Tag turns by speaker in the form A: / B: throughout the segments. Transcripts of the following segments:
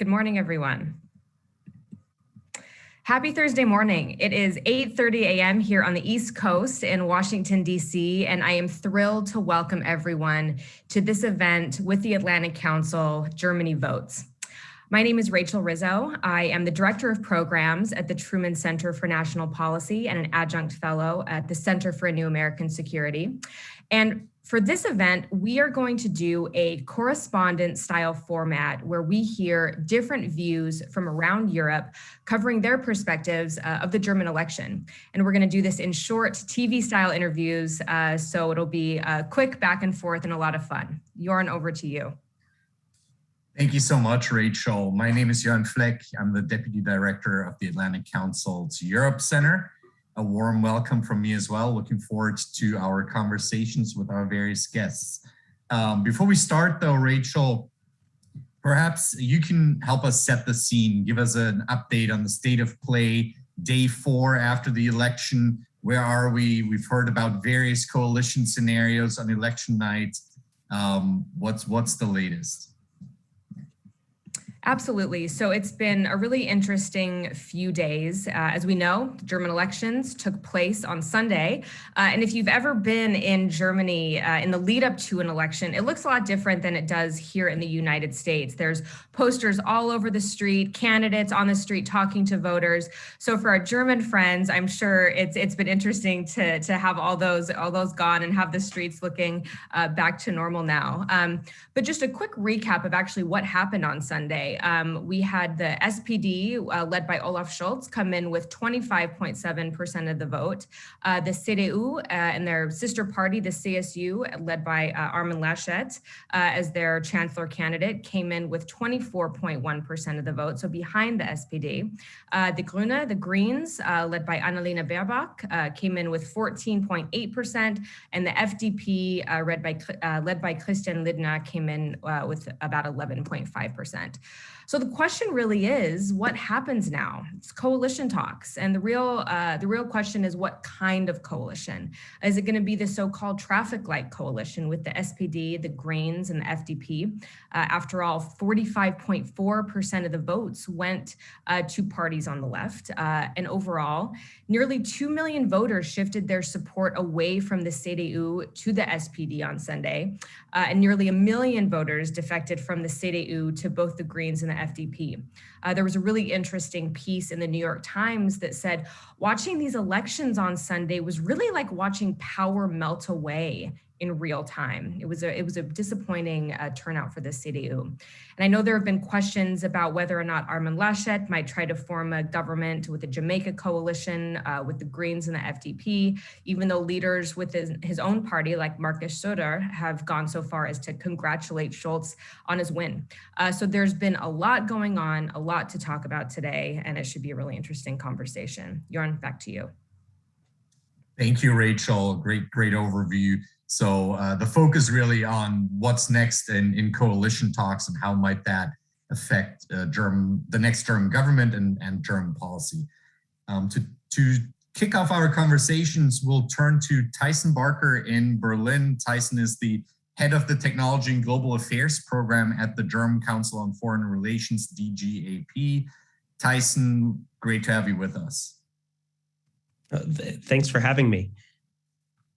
A: Good morning, everyone. Happy Thursday morning. It is 8:30 a.m. here on the East Coast in Washington, D.C., and I am thrilled to welcome everyone to this event with the Atlantic Council, Germany Votes. My name is Rachel Rizzo. I am the Director of Programs at the Truman Center for National Policy and an Adjunct Fellow at the Center for a New American Security. And for this event, we are going to do a correspondent style format where we hear different views from around Europe covering their perspectives of the German election. And we're going to do this in short TV style interviews. So it'll be quick back and forth and a lot of fun. Jorn, over to you.
B: Thank you so much, Rachel. My name is Jörn Fleck. I'm the Deputy Director of the Atlantic Council's Europe Center. A warm welcome from me as well. Looking forward to our conversations with our various guests. Before we start though, Rachel, perhaps you can help us set the scene, give us an update on the state of play, day 4 after the election. Where are we? We've heard about various coalition scenarios on election night. What's the latest?
A: Absolutely. So it's been a really interesting few days. As we know, German elections took place on Sunday. And if you've ever been in Germany in the lead up to an election, it looks a lot different than it does here in the United States. There's posters all over the street, candidates on the street talking to voters. So for our German friends, I'm sure it's been interesting to have all those gone and have the streets looking back to normal now. But just a quick recap of actually what happened on Sunday. We had the SPD, led by Olaf Scholz, come in with 25.7% of the vote. The CDU and their sister party, the CSU, led by Armin Laschet as their chancellor candidate, came in with 24.1% of the vote, so behind the SPD. The Grüne, the Greens, led by Annalena Baerbock, came in with 14.8%, and the FDP, led by Christian Lindner, came in with about 11.5%. So the question really is, what happens now? It's coalition talks, and the real question is, what kind of coalition? Is it going to be the so-called traffic light coalition with the SPD, the Greens, and the FDP? After all, 45.4% of the votes went to parties on the left, and overall, nearly 2 million voters shifted their support away from the CDU to the SPD on Sunday, and nearly 1 million voters defected from the CDU to both the Greens and the FDP. There was a really interesting piece in the New York Times that said, watching these elections on Sunday was really like watching power melt away in real time. It was a disappointing turnout for the CDU. And I know there have been questions about whether or not Armin Laschet might try to form a government with a Jamaica coalition with the Greens and the FDP, even though leaders with his own party, like Markus Söder, have gone so far as to congratulate Scholz on his win. So there's been a lot going on, a lot to talk about today, and it should be a really interesting conversation. Jorn, back to you.
B: Thank you, Rachel. Great overview. So the focus really on what's next in coalition talks and how might that affect the next German government and German policy. To kick off our conversations, we'll turn to Tyson Barker in Berlin. Tyson is the head of the Technology and Global Affairs program at the German Council on Foreign Relations, DGAP. Tyson, great to have you with us.
C: Thanks for having me.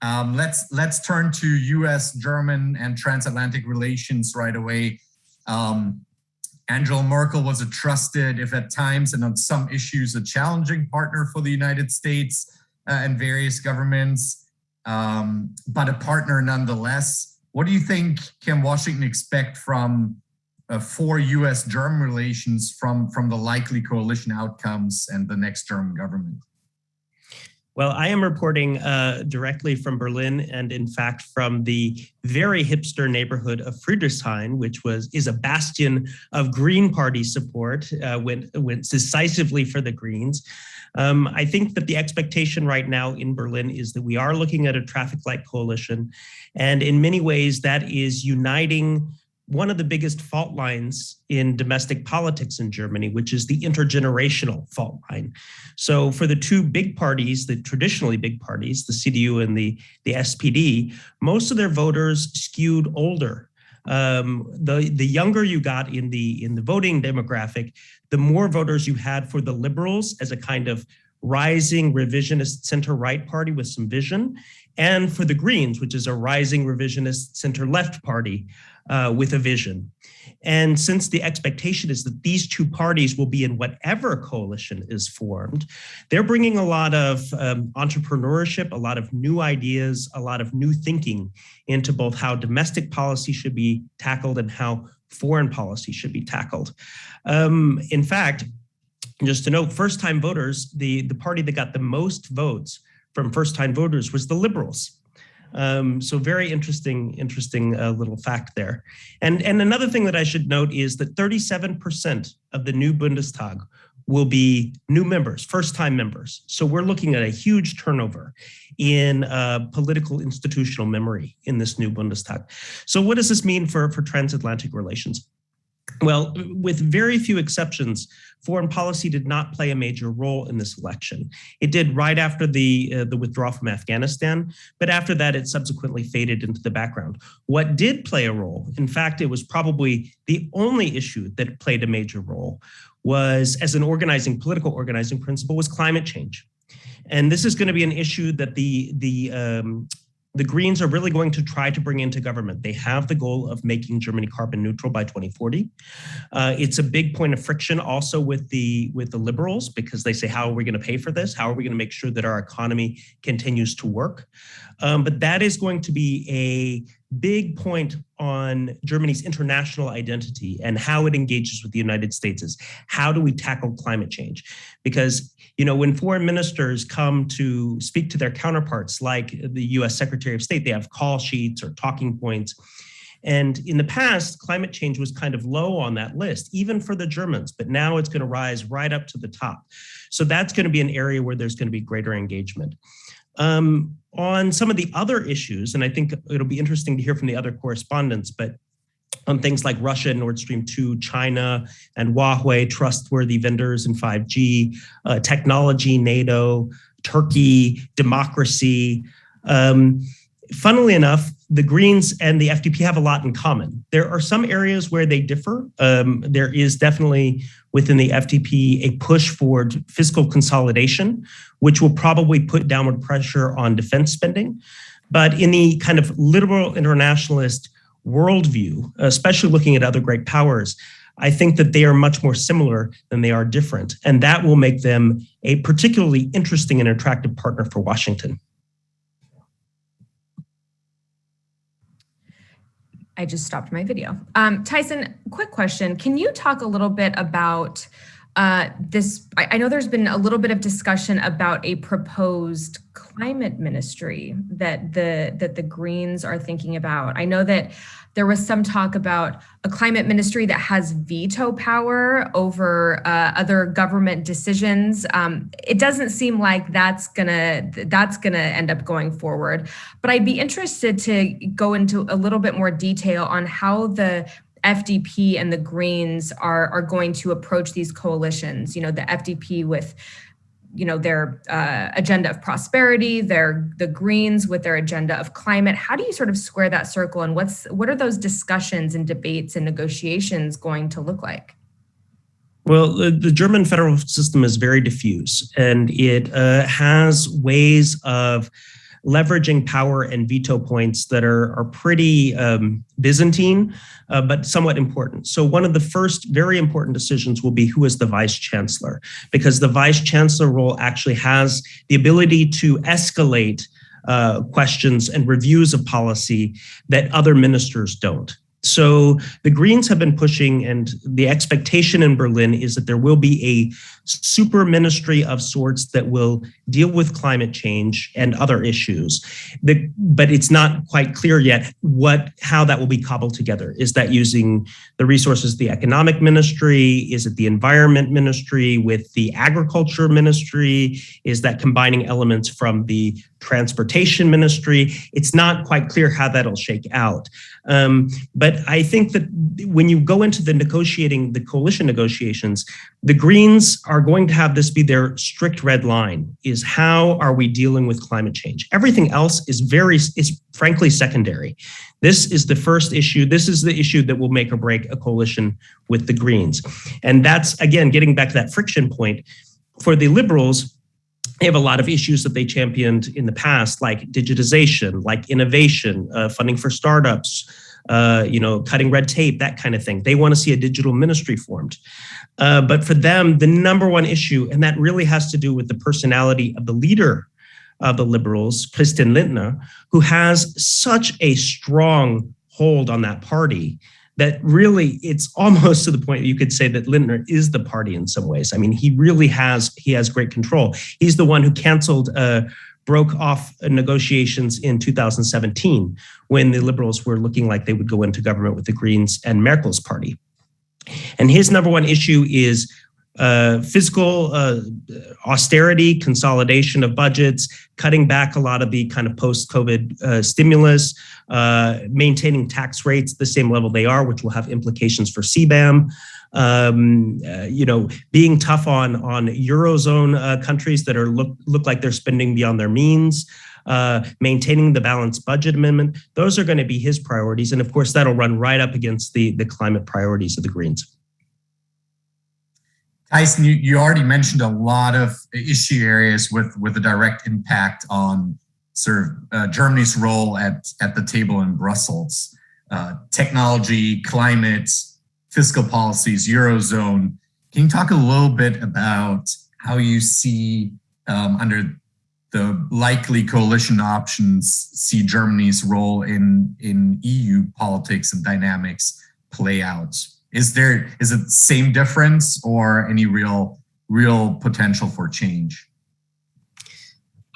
B: Let's turn to U.S., German, and transatlantic relations right away. Angela Merkel was a trusted, if at times and on some issues, a challenging partner for the United States and various governments, but a partner nonetheless. What do you think can Washington expect from for U.S.-German relations from the likely coalition outcomes and the next German government?
C: Well, I am reporting directly from Berlin, and in fact from the very hipster neighborhood of Friedrichshain, which is a bastion of Green Party support, went decisively for the Greens. I think that the expectation right now in Berlin is that we are looking at a traffic light coalition, and in many ways that is uniting one of the biggest fault lines in domestic politics in Germany, which is the intergenerational fault line. So for the two big parties, the traditionally big parties, the CDU and the SPD, most of their voters skewed older. The younger you got in the voting demographic, the more voters you had for the Liberals as a kind of rising revisionist center-right party with some vision, and for the Greens, which is a rising revisionist center-left party with a vision. And since the expectation is that these two parties will be in whatever coalition is formed, they're bringing a lot of entrepreneurship, a lot of new ideas, a lot of new thinking into both how domestic policy should be tackled and how foreign policy should be tackled. In fact, just to note, first-time voters, the party that got the most votes from first-time voters was the Liberals. So very interesting little fact there. And another thing that I should note is that 37% of the new Bundestag will be new members, first-time members. So we're looking at a huge turnover in political institutional memory in this new Bundestag. So what does this mean for transatlantic relations? Well, with very few exceptions, foreign policy did not play a major role in this election. It did right after the withdrawal from Afghanistan, but after that, it subsequently faded into the background. What did play a role, in fact, it was probably the only issue that played a major role, was as an political organizing principle, was climate change. And this is going to be an issue that the Greens are really going to try to bring into government. They have the goal of making Germany carbon neutral by 2040. It's a big point of friction also with the Liberals, because they say, how are we going to pay for this? How are we going to make sure that our economy continues to work? But that is going to be a big point on Germany's international identity and how it engages with the United States is, how do we tackle climate change? Because, when foreign ministers come to speak to their counterparts, like the US Secretary of State, they have call sheets or talking points. And in the past, climate change was kind of low on that list, even for the Germans, but now it's going to rise right up to the top. So that's going to be an area where there's going to be greater engagement. On some of the other issues, and I think it'll be interesting to hear from the other correspondents, but on things like Russia, Nord Stream 2, China, and Huawei, trustworthy vendors in 5G, technology, NATO, Turkey, democracy. Funnily enough, the Greens and the FDP have a lot in common. There are some areas where they differ. There is definitely within the FDP a push for fiscal consolidation, which will probably put downward pressure on defense spending. But in the kind of liberal internationalist worldview, especially looking at other great powers, I think that they are much more similar than they are different. And that will make them a particularly interesting and attractive partner for Washington.
A: I just stopped my video. Tyson, quick question. Can you talk a little bit about this? I know there's been a little bit of discussion about a proposed climate ministry that the Greens are thinking about. I know that there was some talk about a climate ministry that has veto power over other government decisions. It doesn't seem like that's gonna end up going forward. But I'd be interested to go into a little bit more detail on how the FDP and the Greens are going to approach these coalitions. The FDP with their agenda of prosperity, the Greens with their agenda of climate. How do you sort of square that circle, and what are those discussions and debates and negotiations going to look like?
C: Well, the German federal system is very diffuse, and it has ways of leveraging power and veto points that are pretty Byzantine, but somewhat important. So one of the first very important decisions will be who is the vice chancellor, because the vice chancellor role actually has the ability to escalate questions and reviews of policy that other ministers don't. So the Greens have been pushing, and the expectation in Berlin is that there will be a super ministry of sorts that will deal with climate change and other issues. But it's not quite clear yet how that will be cobbled together. Is that using the resources of the economic ministry? Is it the environment ministry with the agriculture ministry? Is that combining elements from the transportation ministry? It's not quite clear how that'll shake out. But I think that when you go into the coalition negotiations, the Greens are going to have this be their strict red line, is how are we dealing with climate change? Everything else is frankly secondary. This is the first issue. This is the issue that will make or break a coalition with the Greens. And that's, again, getting back to that friction point. For the Liberals, they have a lot of issues that they championed in the past, like digitization, like innovation, funding for startups, cutting red tape, that kind of thing. They want to see a digital ministry formed. But for them, the number one issue, and that really has to do with the personality of the leader of the Liberals, Christian Lindner, who has such a strong hold on that party that really it's almost to the point you could say that Lindner is the party in some ways. I mean, he has great control. He's the one who broke off negotiations in 2017 when the Liberals were looking like they would go into government with the Greens and Merkel's party. And his number one issue is fiscal austerity, consolidation of budgets, cutting back a lot of the kind of post-COVID stimulus, maintaining tax rates at the same level they are, which will have implications for CBAM. Being tough on Eurozone countries that look like they're spending beyond their means, maintaining the balanced budget amendment. Those are going to be his priorities. And of course, that'll run right up against the climate priorities of the Greens.
B: Tyson, you already mentioned a lot of issue areas with a direct impact on sort of Germany's role at the table in Brussels. Technology, climate, fiscal policies, Eurozone. Can you talk a little bit about how you see under the likely coalition options, see Germany's role in EU politics and dynamics play out? Is it same difference or any real potential for change?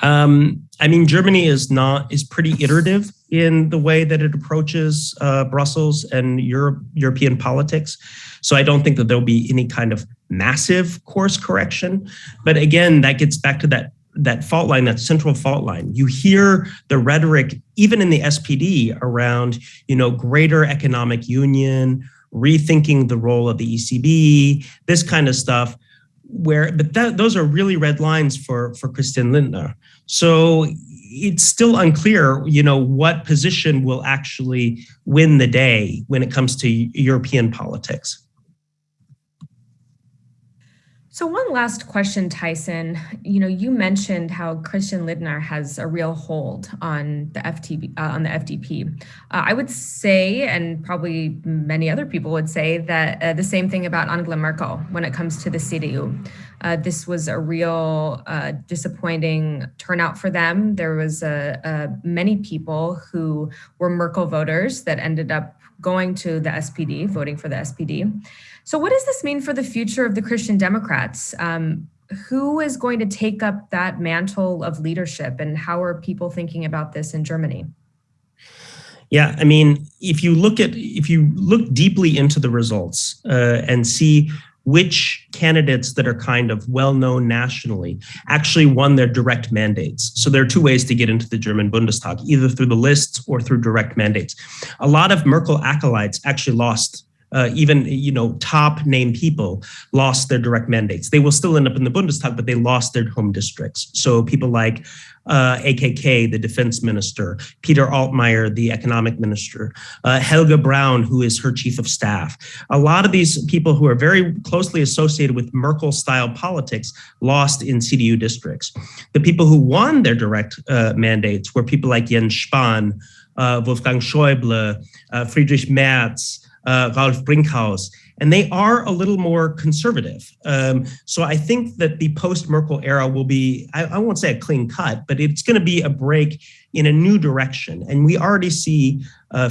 C: Germany is pretty iterative in the way that it approaches Brussels and European politics. So I don't think that there'll be any kind of massive course correction. But again, that gets back to that fault line, that central fault line. You hear the rhetoric, even in the SPD, around greater economic union, rethinking the role of the ECB, this kind of stuff. Those are really red lines for Christian Lindner. So it's still unclear, what position will actually win the day when it comes to European politics.
A: So one last question, Tyson. You mentioned how Christian Lindner has a real hold on the FDP. I would say, and probably many other people would say, that the same thing about Angela Merkel when it comes to the CDU. This was a real disappointing turnout for them. There was many people who were Merkel voters that ended up going to the SPD, voting for the SPD. So what does this mean for the future of the Christian Democrats? Who is going to take up that mantle of leadership, and how are people thinking about this in Germany?
C: Yeah, if you look deeply into the results and see which candidates that are kind of well-known nationally actually won their direct mandates. So there are two ways to get into the German Bundestag, either through the lists or through direct mandates. A lot of Merkel acolytes actually lost. Even top name people lost their direct mandates. They will still end up in the Bundestag, but they lost their home districts. So people like AKK, the defense minister, Peter Altmaier, the economic minister, Helga Braun, who is her chief of staff. A lot of these people who are very closely associated with Merkel-style politics lost in CDU districts. The people who won their direct mandates were people like Jens Spahn, Wolfgang Schäuble, Friedrich Merz, Ralf Brinkhaus, and they are a little more conservative. So I think that the post-Merkel era will be, I won't say a clean cut, but it's going to be a break in a new direction. And we already see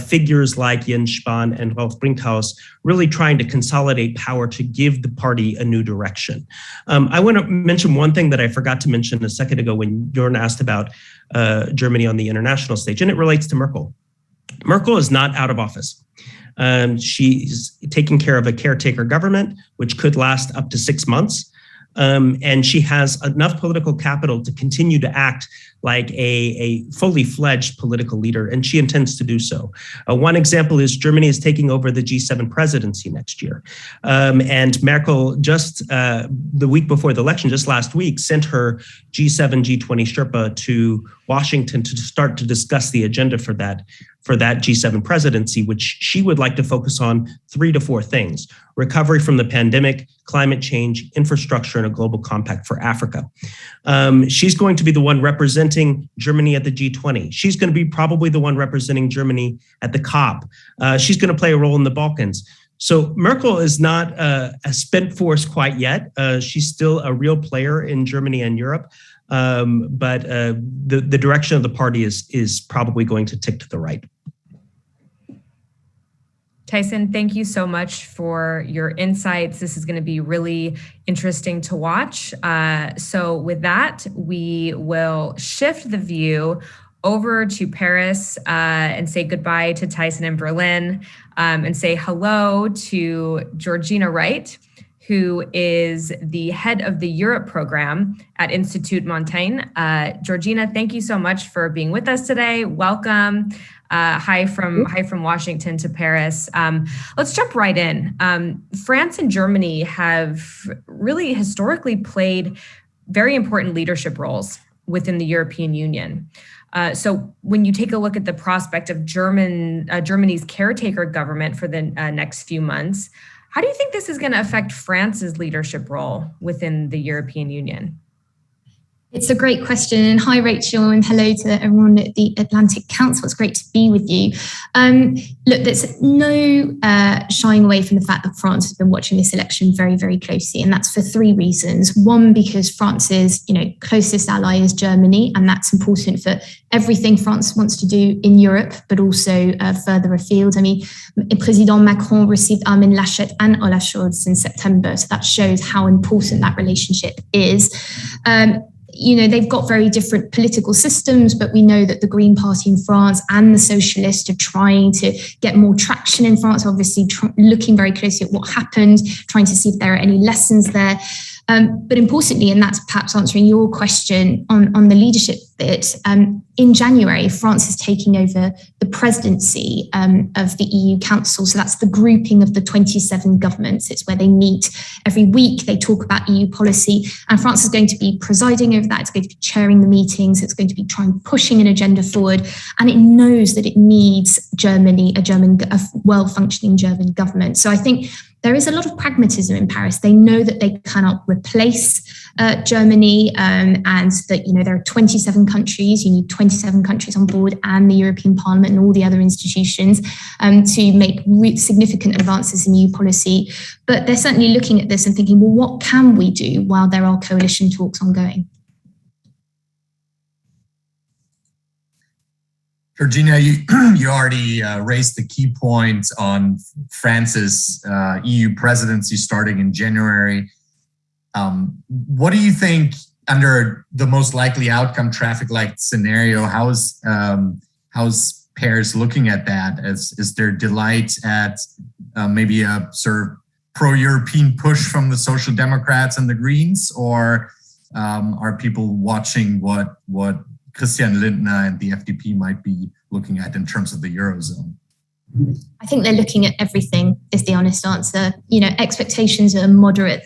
C: figures like Jens Spahn and Ralf Brinkhaus really trying to consolidate power to give the party a new direction. I want to mention one thing that I forgot to mention a second ago when Jordan asked about Germany on the international stage, and it relates to Merkel. Merkel is not out of office. She's taking care of a caretaker government, which could last up to 6 months. And she has enough political capital to continue to act like a fully fledged political leader, and she intends to do so. One example is Germany is taking over the G7 presidency next year. And Merkel just the week before the election, just last week, sent her G7, G20 Sherpa to Washington to start to discuss the agenda for that G7 presidency, which she would like to focus on 3 to 4 things: recovery from the pandemic, climate change, infrastructure, and a global compact for Africa. She's going to be the one representing Germany at the G20. She's going to be probably the one representing Germany at the COP. She's going to play a role in the Balkans. So Merkel is not a spent force quite yet. She's still a real player in Germany and Europe. But the direction of the party is probably going to tick to the right.
A: Tyson, thank you so much for your insights. This is going to be really interesting to watch. So with that, we will shift the view over to Paris and say goodbye to Tyson in Berlin, and say hello to Georgina Wright, who is the head of the Europe program at Institut Montaigne. Georgina, thank you so much for being with us today. Welcome. Hi from Washington to Paris. Let's jump right in. France and Germany have really historically played very important leadership roles within the European Union. So when you take a look at the prospect of Germany's caretaker government for the next few months, how do you think this is going to affect France's leadership role within the European Union?
D: It's a great question. And hi, Rachel, and hello to everyone at the Atlantic Council. It's great to be with you. Look, there's no shying away from the fact that France has been watching this election very, very closely. And that's for 3 reasons. One, because France's closest ally is Germany, and that's important for everything France wants to do in Europe, but also further afield. I mean, President Macron received Armin Laschet and Olaf Scholz in September. So that shows how important that relationship is. They've got very different political systems, but we know that the Green Party in France and the Socialists are trying to get more traction in France, obviously looking very closely at what happened, trying to see if there are any lessons there. But importantly, and that's perhaps answering your question on the leadership bit, in January, France is taking over the presidency of the EU Council. So that's the grouping of the 27 governments. It's where they meet every week. They talk about EU policy, and France is going to be presiding over that. It's going to be chairing the meetings. It's going to be pushing an agenda forward. And it knows that it needs a well-functioning German government. So I think there is a lot of pragmatism in Paris. They know that they cannot replace Germany, and that there are 27 countries. You need 27 countries on board, and the European Parliament and all the other institutions to make significant advances in EU policy. But they're certainly looking at this and thinking, well, what can we do while there are coalition talks ongoing?
B: Georgina, you already raised the key point on France's EU presidency starting in January. What do you think, under the most likely outcome traffic light scenario, how's Paris looking at that? Is there delight at maybe a sort of pro-European push from the Social Democrats and the Greens, or are people watching what Christian Lindner and the FDP might be looking at in terms of the Eurozone?
D: I think they're looking at everything, is the honest answer. Expectations are moderate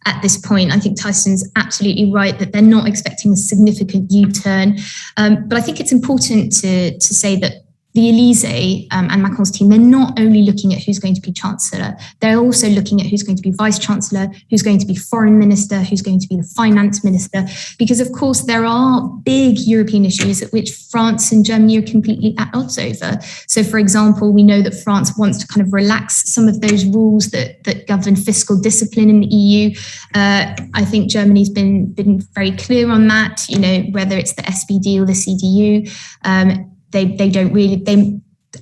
D: at this point. I think Tyson's absolutely right that they're not expecting a significant U-turn. But I think it's important to say that the Elysée and Macron's team, they're not only looking at who's going to be Chancellor, they're also looking at who's going to be Vice Chancellor, who's going to be Foreign Minister, who's going to be the Finance Minister, because of course there are big European issues at which France and Germany are completely at odds over. So for example, we know that France wants to kind of relax some of those rules that govern fiscal discipline in the EU. I think Germany's been very clear on that, whether it's the SPD or the CDU.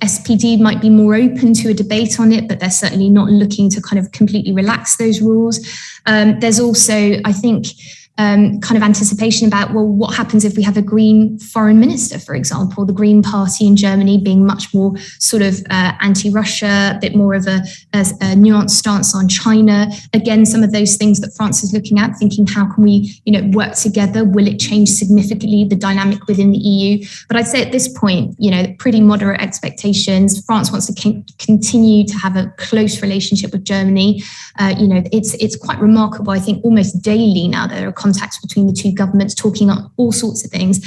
D: SPD might be more open to a debate on it, but they're certainly not looking to kind of completely relax those rules. There's also, I think, kind of anticipation about, well, what happens if we have a Green foreign minister, for example, the Green Party in Germany being much more sort of anti-Russia, a bit more of a nuanced stance on China. Again, some of those things that France is looking at, thinking how can we, work together? Will it change significantly the dynamic within the EU? But I'd say at this point, pretty moderate expectations. France wants to continue to have a close relationship with Germany. It's quite remarkable. I think almost daily now there are contacts between the two governments talking on all sorts of things.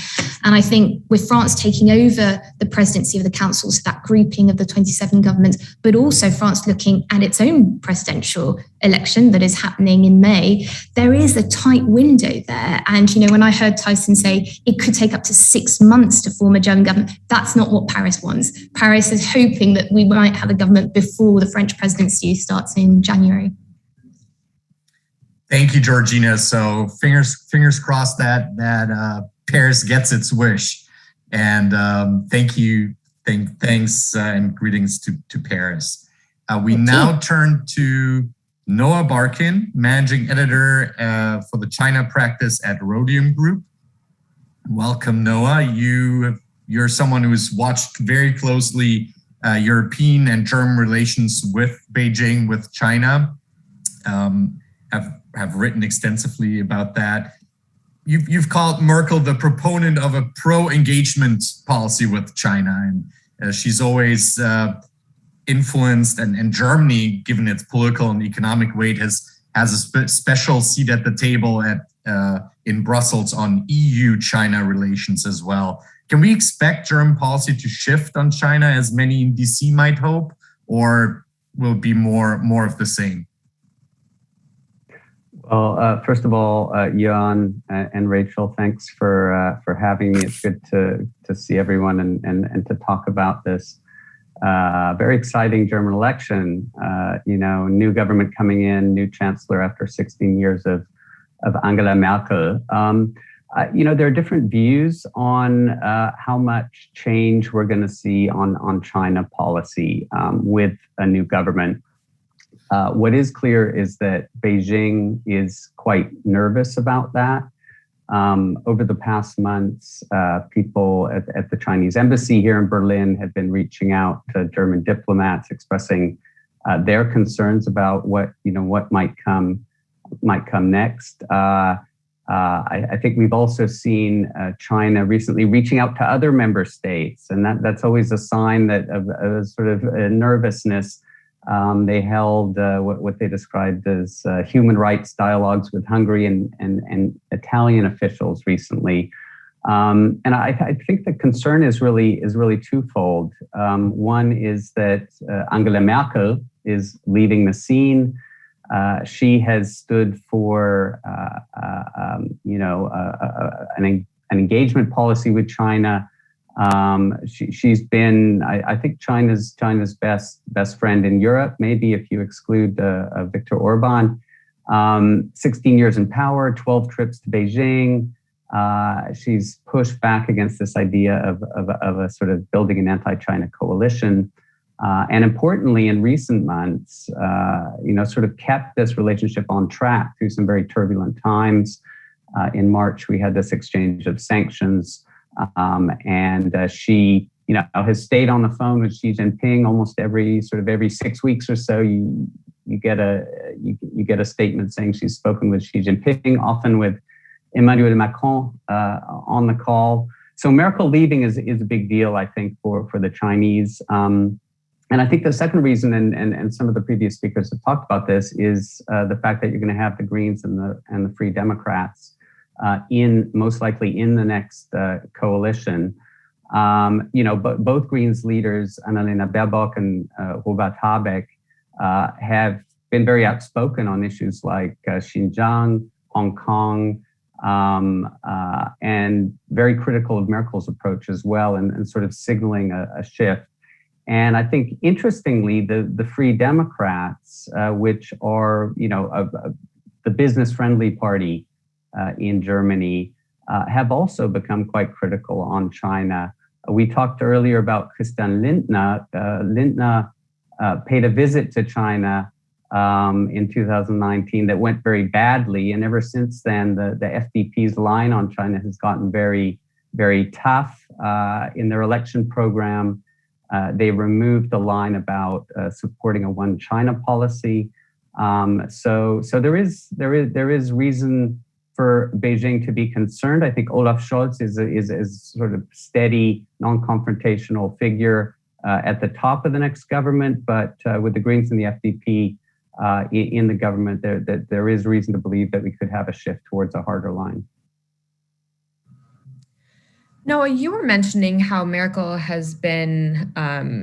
D: And I think with France taking over the presidency of the council, so that grouping of the 27 governments, but also France looking at its own presidential election that is happening in May, there is a tight window there. And, when I heard Tyson say it could take up to 6 months to form a German government, that's not what Paris wants. Paris is hoping that we might have a government before the French presidency starts in January.
B: Thank you, Georgina. So fingers crossed that Paris gets its wish. And thanks and greetings to Paris. We now turn to Noah Barkin, Managing Editor for the China practice at Rhodium Group. Welcome, Noah. You're someone who's watched very closely European and German relations with Beijing, with China. Have written extensively about that. You've called Merkel the proponent of a pro-engagement policy with China, and she's always influenced, and Germany, given its political and economic weight, has a special seat at the table in Brussels on EU-China relations as well. Can we expect German policy to shift on China, as many in DC might hope, or will it be more of the same?
E: Well, first of all, Jan and Rachel, thanks for having me. It's good to see everyone and to talk about this very exciting German election. New government coming in, new chancellor after 16 years of Angela Merkel. There are different views on how much change we're going to see on China policy with a new government. What is clear is that Beijing is quite nervous about that. Over the past months, people at the Chinese embassy here in Berlin have been reaching out to German diplomats, expressing their concerns about what might come next. I think we've also seen China recently reaching out to other member states, and that's always a sign that of a sort of a nervousness. They held what they described as human rights dialogues with Hungary and Italian officials recently. And I think the concern is really twofold. One is that Angela Merkel is leaving the scene. She has stood for an engagement policy with China. She's been, I think, China's best friend in Europe, maybe if you exclude Viktor Orban. 16 years in power, 12 trips to Beijing. She's pushed back against this idea of a sort of building an anti-China coalition. And importantly, in recent months, sort of kept this relationship on track through some very turbulent times. In March, we had this exchange of sanctions. And she, has stayed on the phone with Xi Jinping almost every 6 weeks or so. You get a statement saying she's spoken with Xi Jinping, often with Emmanuel Macron on the call. So Merkel leaving is a big deal, I think, for the Chinese. And I think the second reason, and some of the previous speakers have talked about this, is the fact that you're going to have the Greens and the Free Democrats most likely in the next coalition. But both Greens leaders, Annalena Baerbock and Robert Habeck, have been very outspoken on issues like Xinjiang, Hong Kong, and very critical of Merkel's approach as well, and sort of signaling a shift. And I think, interestingly, the Free Democrats, which are the business-friendly party in Germany, have also become quite critical on China. We talked earlier about Christian Lindner. Lindner paid a visit to China in 2019 that went very badly. And ever since then, the FDP's line on China has gotten very, very tough. In their election program, they removed the line about supporting a one China policy. So there is reason for Beijing to be concerned. I think Olaf Scholz is a sort of steady, non-confrontational figure at the top of the next government, but with the Greens and the FDP in the government, there is reason to believe that we could have a shift towards a harder line.
A: Noah, you were mentioning how Merkel has been, a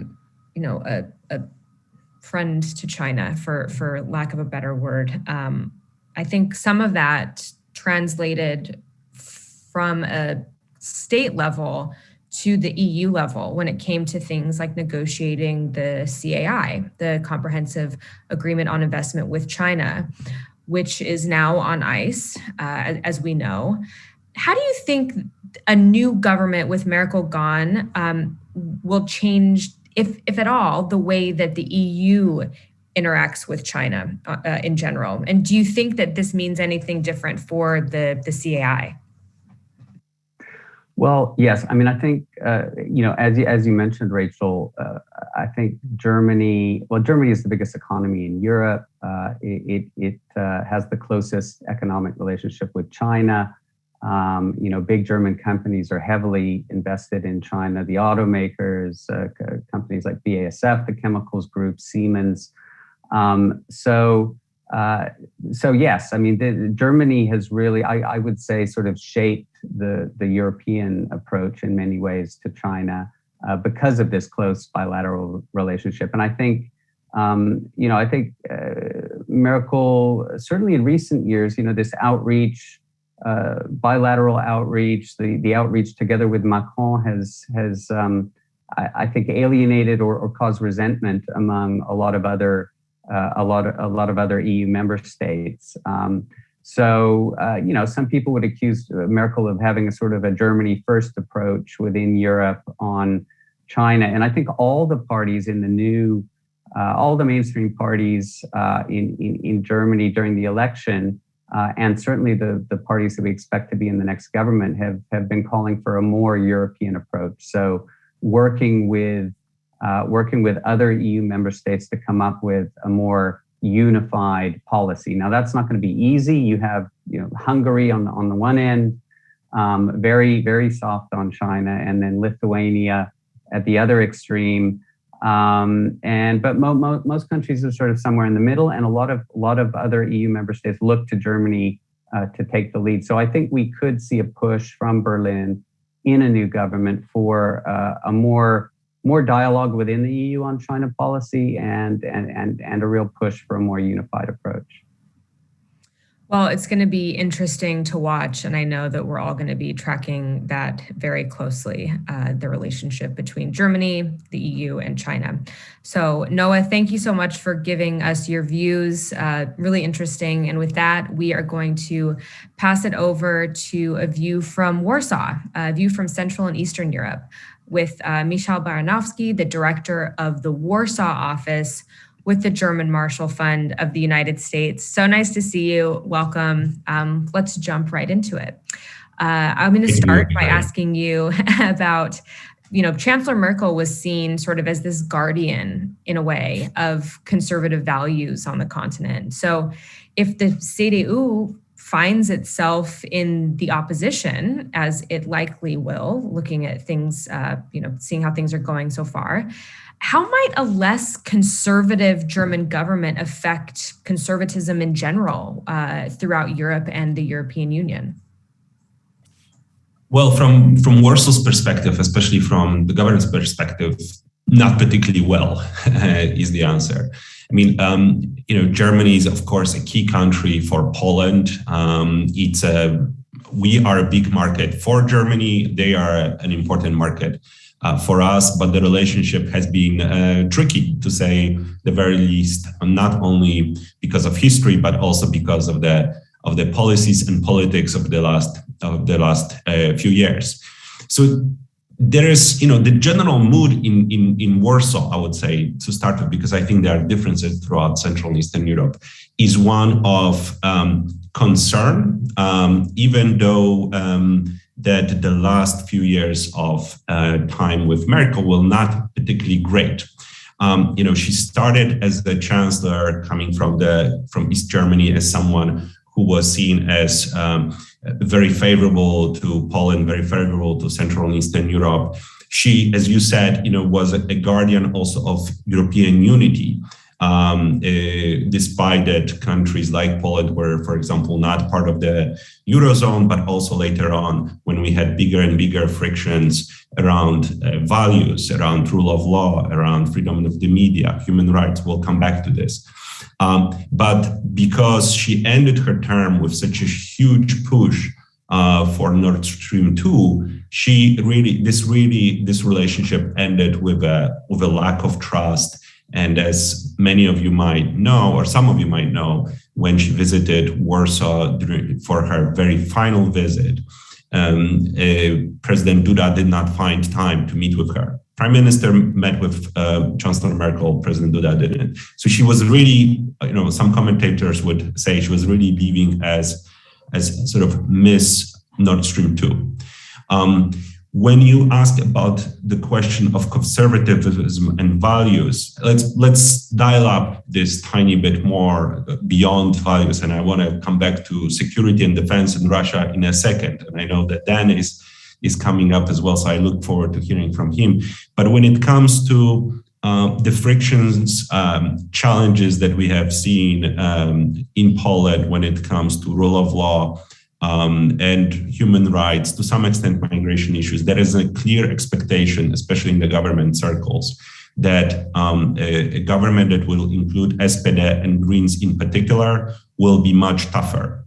A: friend to China, for lack of a better word. I think some of that translated from a state level to the EU level when it came to things like negotiating the CAI, the Comprehensive Agreement on Investment with China, which is now on ice, as we know. How do you think a new government with Merkel gone will change, if at all, the way that the EU interacts with China in general? And do you think that this means anything different for the CAI?
E: Well, yes. I mean, I think, as you mentioned, Rachel, I think Germany is the biggest economy in Europe. It has the closest economic relationship with China. Big German companies are heavily invested in China. The automakers, companies like BASF, the chemicals group, Siemens. So yes, I mean, Germany has really, I would say, sort of shaped the European approach in many ways to China because of this close bilateral relationship. And I think, Merkel, certainly in recent years, this outreach, bilateral outreach, the outreach together with Macron has I think alienated or caused resentment among a lot of other EU member states. Some people would accuse Merkel of having a sort of a Germany first approach within Europe on China. And I think all the parties in the new, all the mainstream parties in Germany during the election, and certainly the parties that we expect to be in the next government have been calling for a more European approach. So working with other EU member states to come up with a more unified policy. Now, that's not going to be easy. You have Hungary on the one end, very, very soft on China, and then Lithuania at the other extreme. But most countries are sort of somewhere in the middle, and a lot of other EU member states look to Germany to take the lead. So I think we could see a push from Berlin in a new government for a more dialogue within the EU on China policy and a real push for a more unified approach.
A: Well, it's going to be interesting to watch, and I know that we're all going to be tracking that very closely, the relationship between Germany, the EU, and China. So, Noah, thank you so much for giving us your views. Really interesting. And with that, we are going to pass it over to a view from Warsaw, a view from Central and Eastern Europe, with Michał Baranowski, the director of the Warsaw office with the German Marshall Fund of the United States. So nice to see you. Welcome. Let's jump right into it. I'm going to start by asking you about, Chancellor Merkel was seen sort of as this guardian, in a way, of conservative values on the continent. So if the CDU finds itself in the opposition, as it likely will, looking at things, seeing how things are going so far, how might a less conservative German government affect conservatism in general throughout Europe and the European Union?
F: Well, from Warsaw's perspective, especially from the government's perspective, not particularly well is the answer. I mean, Germany is, of course, a key country for Poland. We are a big market for Germany. They are an important market for us, but the relationship has been tricky, to say the very least, not only because of history, but also because of the policies and politics of the last few years. So there is, the general mood in Warsaw, I would say, to start with, because I think there are differences throughout Central and Eastern Europe, is one of concern, even though that the last few years of time with Merkel were not particularly great. She started as the chancellor coming from East Germany as someone who was seen as very favorable to Poland, very favorable to Central and Eastern Europe. She, as you said, was a guardian also of European unity, despite that countries like Poland were, for example, not part of the Eurozone, but also later on when we had bigger and bigger frictions around values, around rule of law, around freedom of the media, human rights. We'll come back to this. But because she ended her term with such a huge push for Nord Stream 2, this relationship ended with a lack of trust. And as many of you might know, or some of you might know, when she visited Warsaw for her very final visit, President Duda did not find time to meet with her. Prime Minister met with Chancellor Merkel, President Duda didn't. So she was really, some commentators would say she was really leaving as sort of Miss Nord Stream 2. When you ask about the question of conservatism and values, let's dial up this tiny bit more beyond values. And I want to come back to security and defense in Russia in a second. And I know that Dan is coming up as well, so I look forward to hearing from him. But when it comes to the frictions, challenges that we have seen in Poland when it comes to rule of law, and human rights, to some extent migration issues, there is a clear expectation, especially in the government circles, that a government that will include SPD and Greens in particular will be much tougher.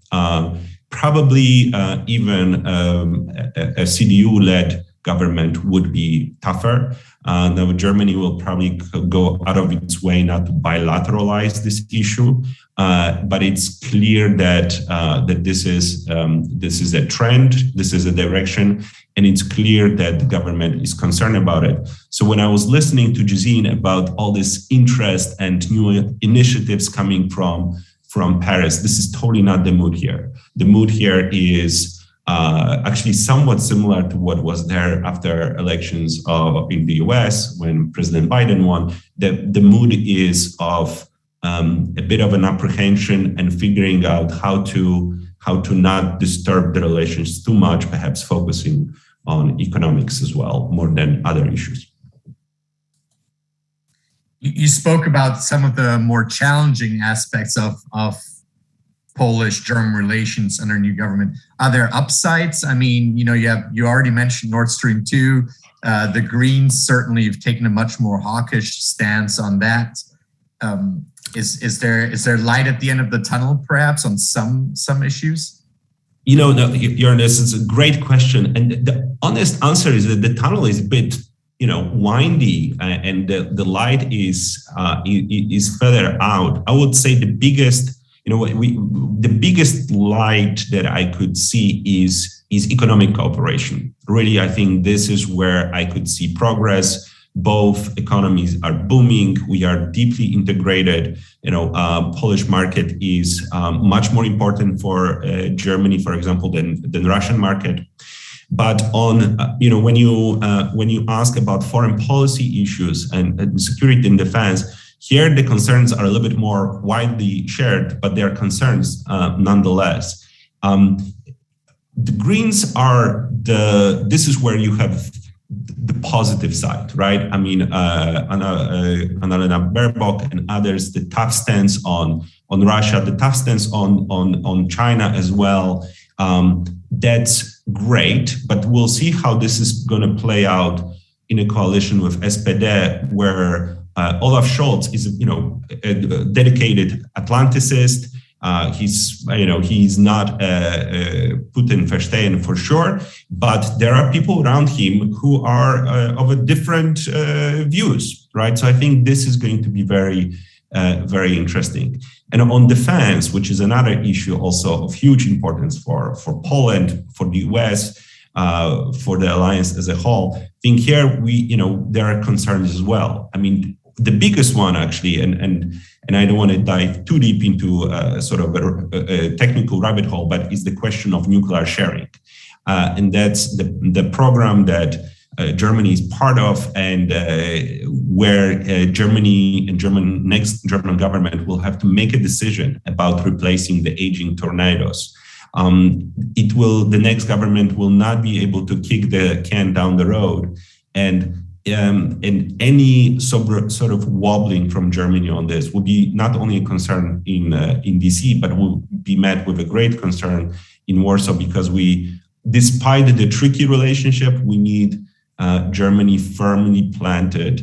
F: Probably even a CDU-led government would be tougher. Now Germany will probably go out of its way not to bilateralize this issue, but it's clear that this is a trend, this is a direction, and it's clear that the government is concerned about it. So when I was listening to Jazine about all this interest and new initiatives coming from Paris, this is totally not the mood here. The mood here is actually somewhat similar to what was there after elections in the US when President Biden won. The mood is of a bit of an apprehension and figuring out how to not disturb the relations too much, perhaps focusing on economics as well, more than other issues.
B: You spoke about some of the more challenging aspects of Polish-German relations under new government. Are there upsides? I mean, you already mentioned Nord Stream 2. The Greens certainly have taken a much more hawkish stance on that. Is there light at the end of the tunnel, perhaps, on some issues?
F: This is a great question, and the honest answer is that the tunnel is a bit, windy, and the light is further out. I would say the biggest. The biggest light that I could see is economic cooperation. Really, I think this is where I could see progress. Both economies are booming. We are deeply integrated. Polish market is much more important for Germany, for example, than the Russian market. But when you ask about foreign policy issues and security and defense, here, the concerns are a little bit more widely shared, but they are concerns nonetheless. The Greens this is where you have the positive side, right? I mean, Annalena Baerbock and others, the tough stance on Russia, the tough stance on China as well. That's great, but we'll see how this is going to play out in a coalition with SPD, where Olaf Scholz is, a dedicated Atlanticist. He's not Putin verstehen for sure, but there are people around him who are of a different views, right? So I think this is going to be very, very interesting. And on defense, which is another issue also of huge importance for Poland, for the US, for the alliance as a whole. I think here there are concerns as well. I mean, the biggest one actually, and I don't want to dive too deep into sort of a technical rabbit hole, but is the question of nuclear sharing. And that's the program that Germany is part of, and where Germany and next German government will have to make a decision about replacing the aging tornadoes. The next government will not be able to kick the can down the road, and any sort of wobbling from Germany on this will be not only a concern in DC, but will be met with a great concern in Warsaw, because despite the tricky relationship, we need Germany firmly planted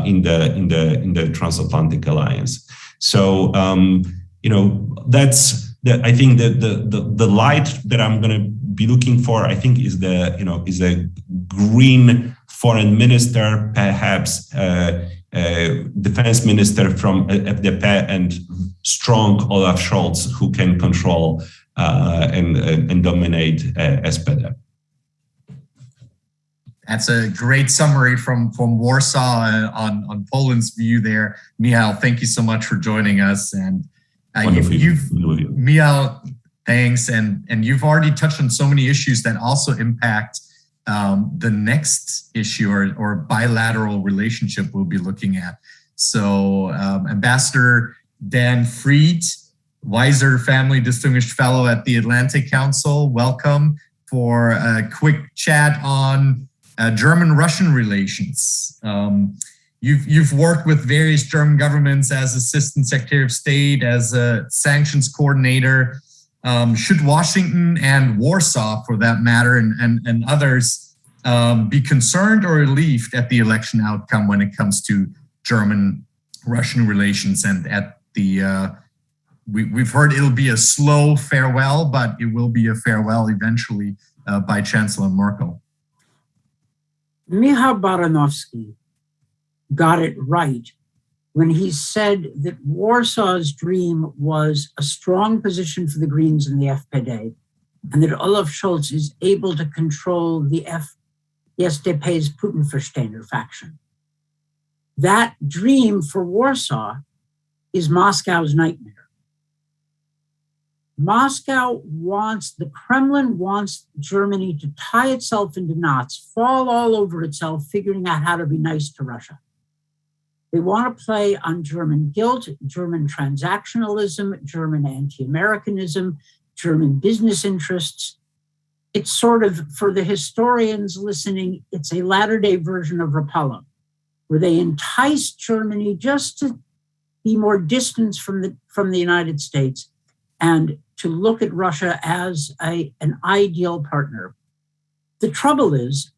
F: in the transatlantic alliance. So that's I think that the light that I'm going to be looking for, I think, is a green foreign minister, perhaps defense minister from FDP, and strong Olaf Scholz, who can control and dominate SPD.
B: That's a great summary from Warsaw on Poland's view there. Michał, thank you so much for joining us. And Michał, thanks. And you've already touched on so many issues that also impact the next issue or bilateral relationship we'll be looking at. So Ambassador Dan Fried, Weiser Family Distinguished Fellow at the Atlantic Council, welcome for a quick chat on German-Russian relations. You've worked with various German governments as Assistant Secretary of State, as a sanctions coordinator. Should Washington and Warsaw, for that matter, and others be concerned or relieved at the election outcome when it comes to German-Russian relations? And at the we've heard it'll be a slow farewell, but it will be a farewell eventually by Chancellor Merkel.
G: Michał Baranowski got it right when he said that Warsaw's dream was a strong position for the Greens and the FPD, and that Olaf Scholz is able to control the SDP's Putin-Versteher faction. That dream for Warsaw is Moscow's nightmare. The Kremlin wants Germany to tie itself into knots, fall all over itself, figuring out how to be nice to Russia. They want to play on German guilt, German transactionalism, German anti-Americanism, German business interests. It's sort of, for the historians listening, it's a latter-day version of Rapallo, where they entice Germany just to be more distant from the United States and to look at Russia as an ideal partner. The trouble is,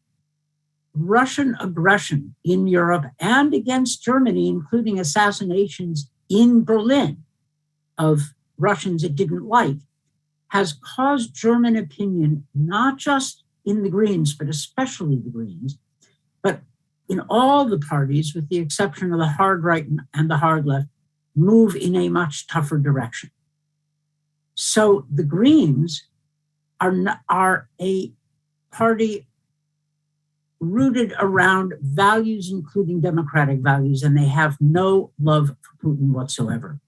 G: Russian aggression in Europe and against Germany, including assassinations in Berlin of Russians it didn't like, has caused German opinion, not just in the Greens, but especially the Greens, but in all the parties, with the exception of the hard right and the hard left, move in a much tougher direction. So the Greens are a party rooted around values, including democratic values, and they have no love for Putin whatsoever.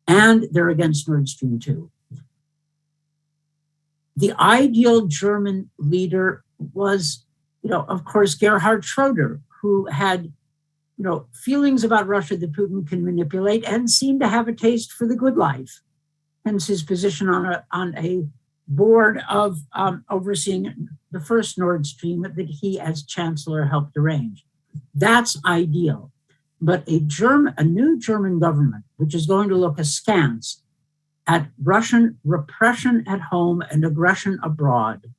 G: And they're against Nord Stream 2. The ideal German leader was, of course, Gerhard Schroeder, who had, feelings about Russia that Putin can manipulate and seemed to have a taste for the good life. Hence his position on a board of overseeing the first Nord Stream that he, as chancellor, helped arrange. That's ideal. But a new German government, which is going to look askance at Russian repression at home and aggression abroad,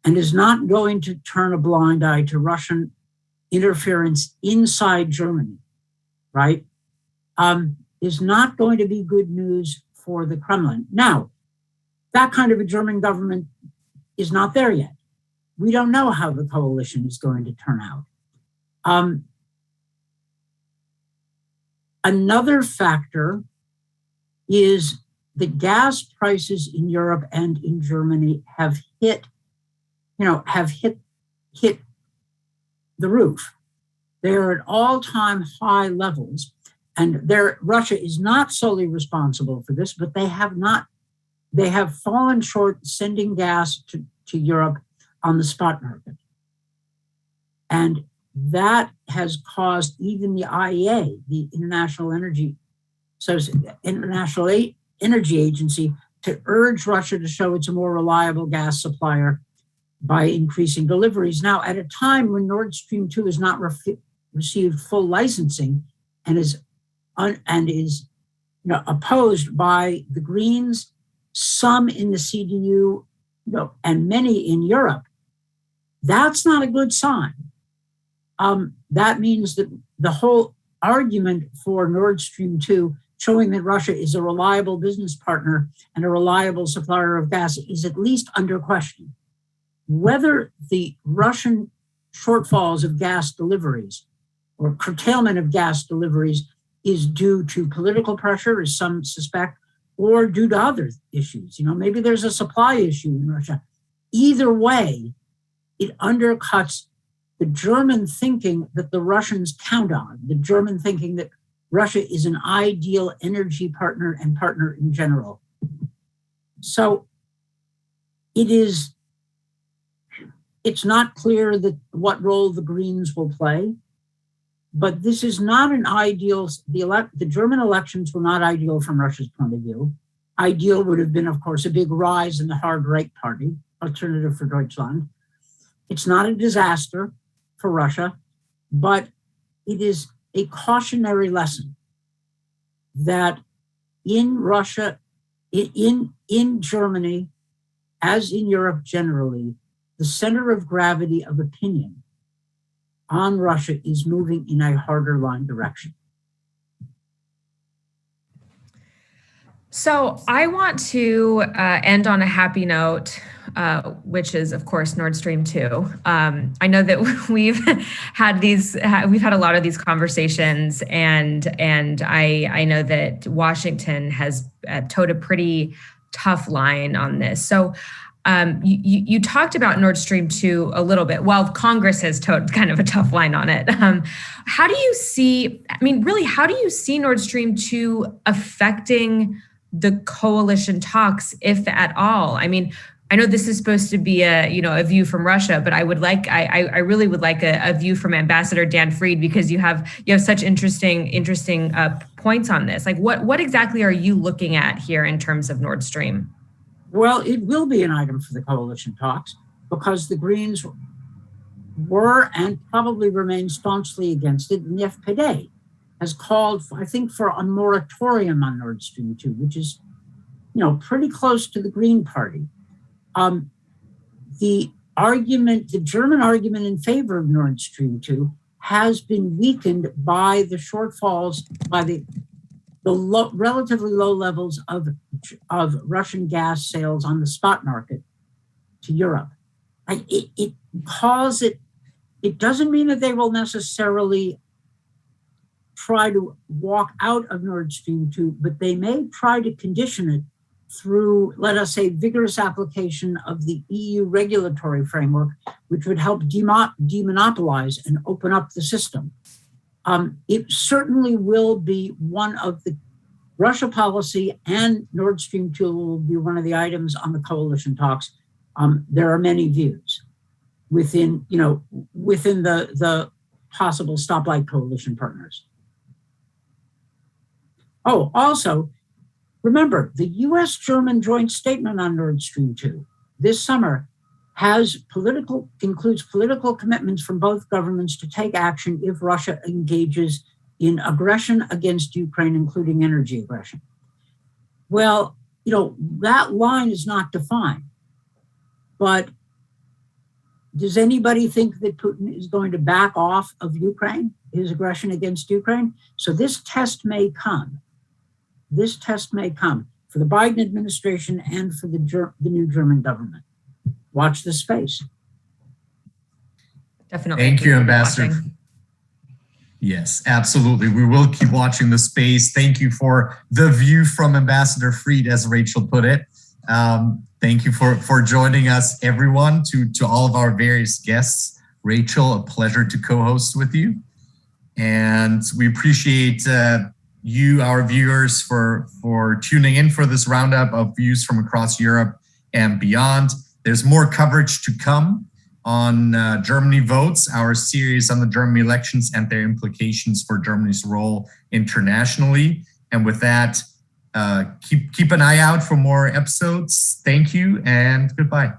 G: and is not going to turn a blind eye to Russian interference inside Germany, right, is not going to be good news for the Kremlin. Now, that kind of a German government is not there yet. We don't know how the coalition is going to turn out. Another factor is that gas prices in Europe and in Germany have hit have hit the roof. They're at all-time high levels, and Russia is not solely responsible for this, but they have fallen short sending gas to Europe on the spot market. And that has caused even the IEA, the International Energy Agency, to urge Russia to show it's a more reliable gas supplier by increasing deliveries. Now, at a time when Nord Stream 2 has not received full licensing and is opposed by the Greens, some in the CDU, and many in Europe, that's not a good sign. That means that the whole argument for Nord Stream 2, showing that Russia is a reliable business partner and a reliable supplier of gas, is at least under question. Whether the Russian shortfalls of gas deliveries or curtailment of gas deliveries is due to political pressure, as some suspect, or due to other issues. Maybe there's a supply issue in Russia. Either way, it undercuts the German thinking that the Russians count on, the German thinking that Russia is an ideal energy partner and partner in general. So it's not clear that what role the Greens will play, but this is not an ideal, the German elections were not ideal from Russia's point of view. Ideal would have been, of course, a big rise in the hard right party, Alternative for Deutschland. It's not a disaster for Russia, but it is a cautionary lesson that in Russia, in Germany, as in Europe generally, the center of gravity of opinion on Russia is moving in a harder line direction.
A: So I want to end on a happy note, which is, of course, Nord Stream 2. I know that we've had a lot of these conversations, and I know that Washington has towed a pretty tough line on this. So you talked about Nord Stream 2 a little bit. Well, Congress has towed kind of a tough line on it. How do you see Nord Stream 2 affecting the coalition talks, if at all? I mean, I know this is supposed to be a view from Russia, but I really would like a view from Ambassador Dan Fried, because you have such interesting points on this. Like, what exactly are you looking at here in terms of Nord Stream?
G: Well, it will be an item for the coalition talks because the Greens were and probably remain staunchly against it. And the FPD has called, I think, for a moratorium on Nord Stream 2, which is, pretty close to the Green Party. The German argument in favor of Nord Stream 2 has been weakened by the shortfalls, by the relatively low levels of Russian gas sales on the spot market to Europe. It doesn't mean that they will necessarily try to walk out of Nord Stream 2, but they may try to condition it through, let us say, vigorous application of the EU regulatory framework, which would help demonopolize and open up the system. It certainly will be one of the Russia policy, and Nord Stream 2 will be one of the items on the coalition talks. There are many views within the possible stoplight coalition partners. Oh, also, remember, the US-German joint statement on Nord Stream 2 this summer includes political commitments from both governments to take action if Russia engages in aggression against Ukraine, including energy aggression. Well, that line is not defined, but does anybody think that Putin is going to back off of Ukraine, his aggression against Ukraine? So this test may come. This test may come for the Biden administration and for the new German government. Watch this space.
A: Definitely.
B: Thank you, Ambassador. Yes, absolutely. We will keep watching the space. Thank you for the view from Ambassador Fried, as Rachel put it. Thank you for joining us, everyone, to all of our various guests. Rachel, a pleasure to co-host with you. And we appreciate you, our viewers, for tuning in for this roundup of views from across Europe and beyond. There's more coverage to come on Germany Votes, our series on the German elections and their implications for Germany's role internationally. And with that, keep an eye out for more episodes. Thank you and goodbye.